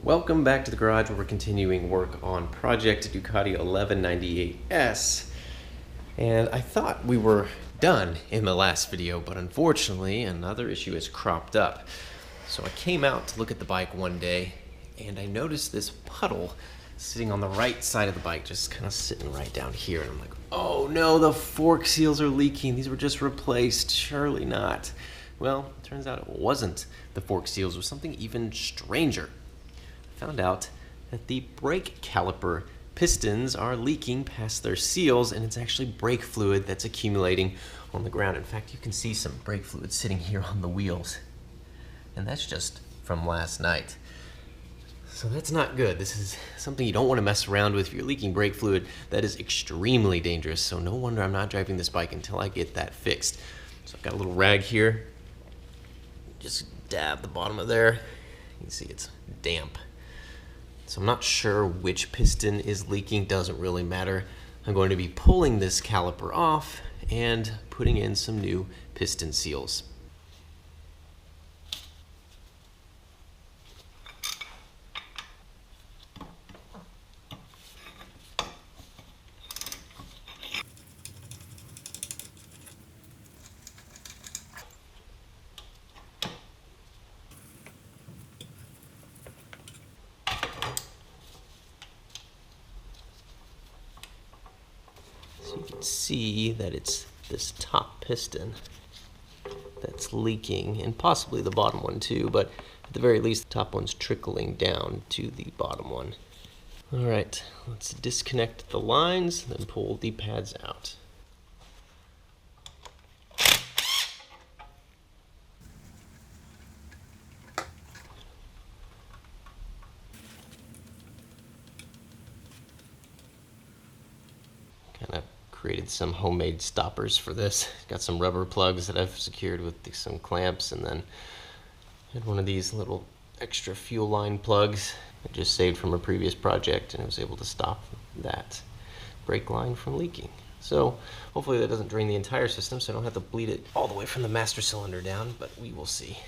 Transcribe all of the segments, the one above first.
Welcome back to the garage where we're continuing work on Project Ducati 1198S. And I thought we were done in the last video, but unfortunately another issue has cropped up. So I came out to look at the bike one day and I noticed this puddle sitting on the right side of the bike, just kind of sitting right down here. And I'm like, oh no, the fork seals are leaking. These were just replaced. Surely not. Well, it turns out it wasn't the fork seals. It was something even stranger. I found out that the brake caliper pistons are leaking past their seals, and it's actually brake fluid that's accumulating on the ground. In fact, you can see some brake fluid sitting here on the wheels. And that's just from last night. So that's not good. This is something you don't want to mess around with. If you're leaking brake fluid, that is extremely dangerous. So no wonder I'm not driving this bike until I get that fixed. So I've got a little rag here. Just dab the bottom of there. You can see it's damp. So I'm not sure which piston is leaking. Doesn't really matter. I'm going to be pulling this caliper off and putting in some new piston seals. So you can see that it's this top piston that's leaking, and possibly the bottom one too, but at the very least the top one's trickling down to the bottom one. Alright, let's disconnect the lines, then pull the pads out. Kind of created some homemade stoppers for this. Got some rubber plugs that I've secured with some clamps, and then had one of these little extra fuel line plugs I just saved from a previous project, and I was able to stop that brake line from leaking. So hopefully that doesn't drain the entire system, so I don't have to bleed it all the way from the master cylinder down, but we will see.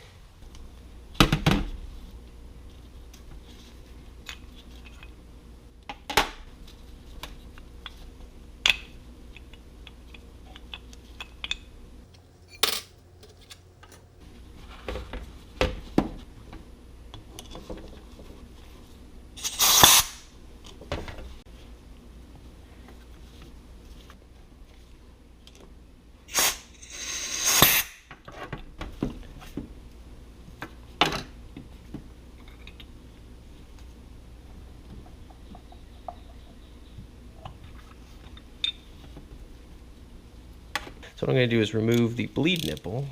So what I'm going to do is remove the bleed nipple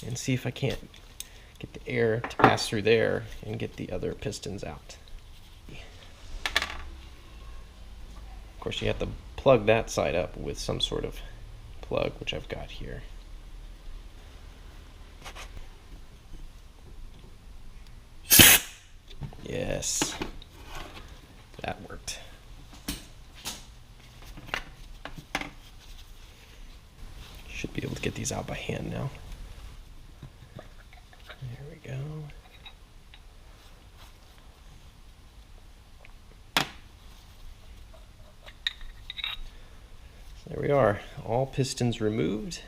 and see if I can't get the air to pass through there and get the other pistons out. Of course, you have to plug that side up with some sort of plug, which I've got here. Yes, that worked. Should be able to get these out by hand now. There we go. So there we are, all pistons removed.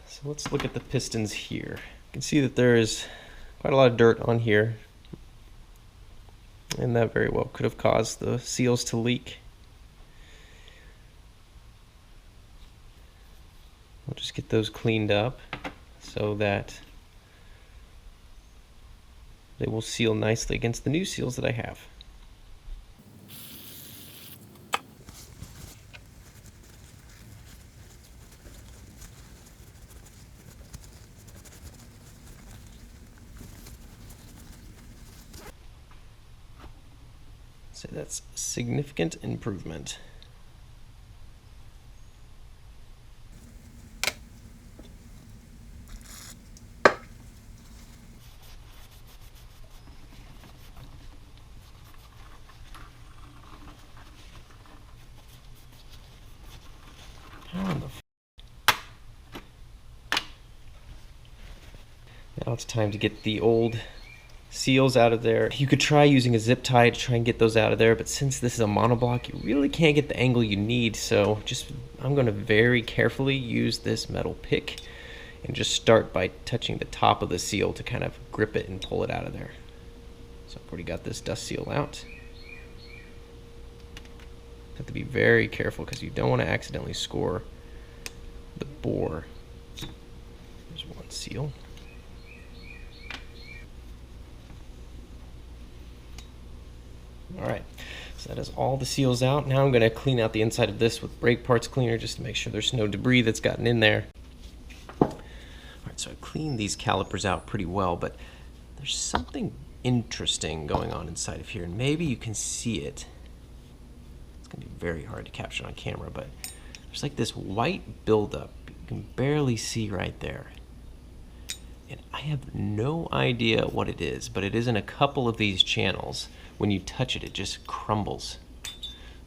So let's look at the pistons here. You can see that there is quite a lot of dirt on here, and that very well could have caused the seals to leak. We'll just get those cleaned up so that they will seal nicely against the new seals that I have. So that's a significant improvement. Now it's time to get the old seals out of there. You could try using a zip tie to try and get those out of there, but since this is a monoblock, you really can't get the angle you need. So I'm going to very carefully use this metal pick and just start by touching the top of the seal to kind of grip it and pull it out of there. So I've already got this dust seal out. Have to be very careful because you don't want to accidentally score the bore. There's one seal. All right, so that is all the seals out. Now I'm going to clean out the inside of this with brake parts cleaner just to make sure there's no debris that's gotten in there. All right, so I cleaned these calipers out pretty well, but there's something interesting going on inside of here, and maybe you can see it. It's going to be very hard to capture on camera, but there's like this white buildup. You can barely see right there. And I have no idea what it is, but it is in a couple of these channels. When you touch it, it just crumbles.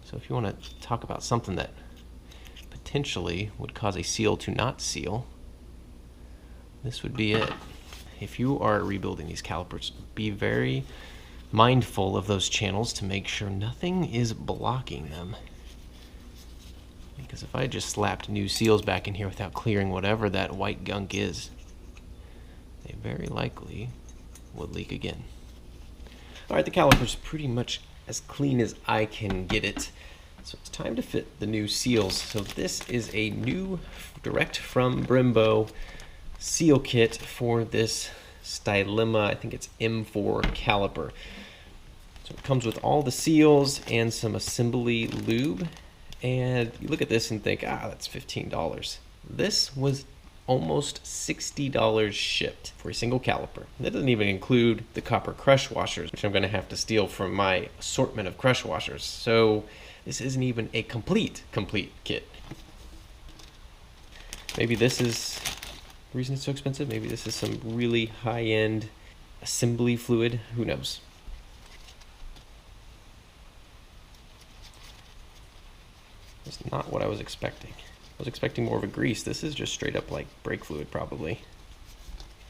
So if you want to talk about something that potentially would cause a seal to not seal, this would be it. If you are rebuilding these calipers, be very mindful of those channels to make sure nothing is blocking them. Because if I just slapped new seals back in here without clearing whatever that white gunk is, they very likely would leak again. All right, the caliper's pretty much as clean as I can get it. So it's time to fit the new seals. So this is a new, direct from Brembo seal kit for this Stylema, I think it's M4 caliper. So it comes with all the seals and some assembly lube. And you look at this and think, that's $15. This was almost $60 shipped for a single caliper. That doesn't even include the copper crush washers, which I'm going to have to steal from my assortment of crush washers. So this isn't even a complete kit. Maybe this is the reason it's so expensive. Maybe this is some really high-end assembly fluid. Who knows? That's not what I was expecting. I was expecting more of a grease. This is just straight up like brake fluid probably.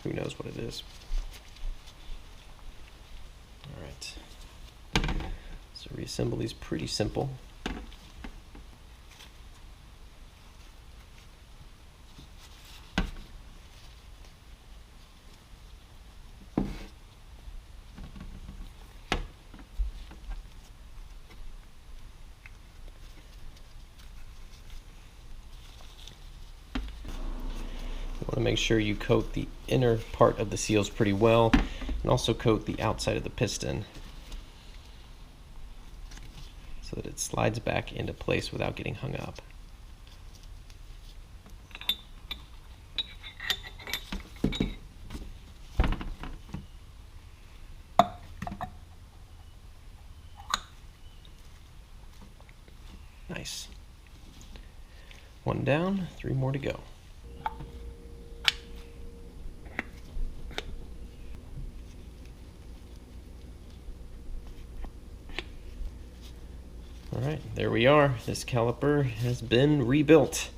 Who knows what it is. All right. So reassembly is pretty simple. You want to make sure you coat the inner part of the seals pretty well, and also coat the outside of the piston so that it slides back into place without getting hung up. Nice. One down, 3 more to go. All right, there we are. This caliper has been rebuilt.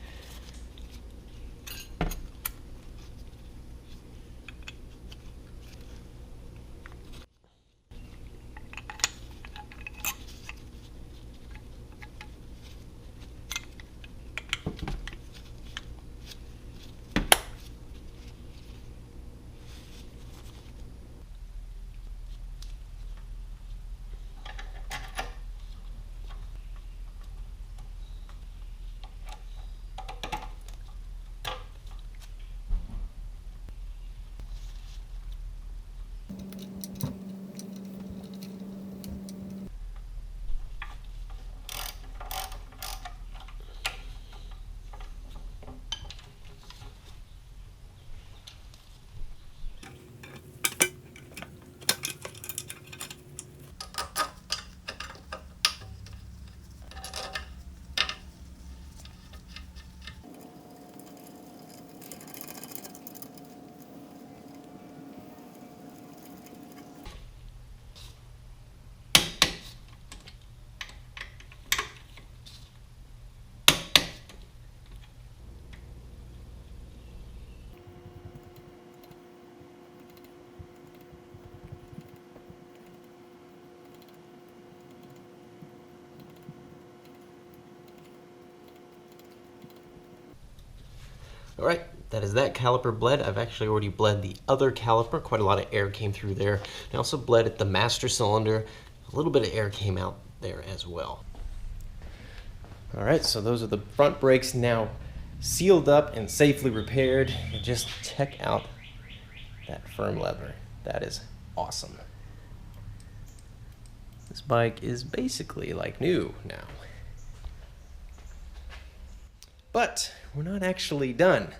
All right, that is that caliper bled. I've actually already bled the other caliper. Quite a lot of air came through there. I also bled at the master cylinder. A little bit of air came out there as well. All right, so those are the front brakes now sealed up and safely repaired. And just check out that firm lever. That is awesome. This bike is basically like new now. But we're not actually done.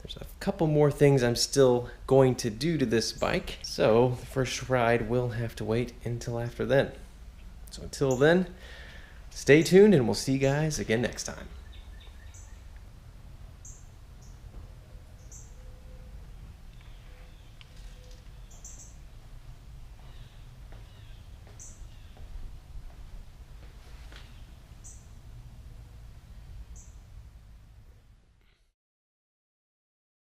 There's a couple more things I'm still going to do to this bike, so the first ride will have to wait until after then. So until then, stay tuned and we'll see you guys again next time.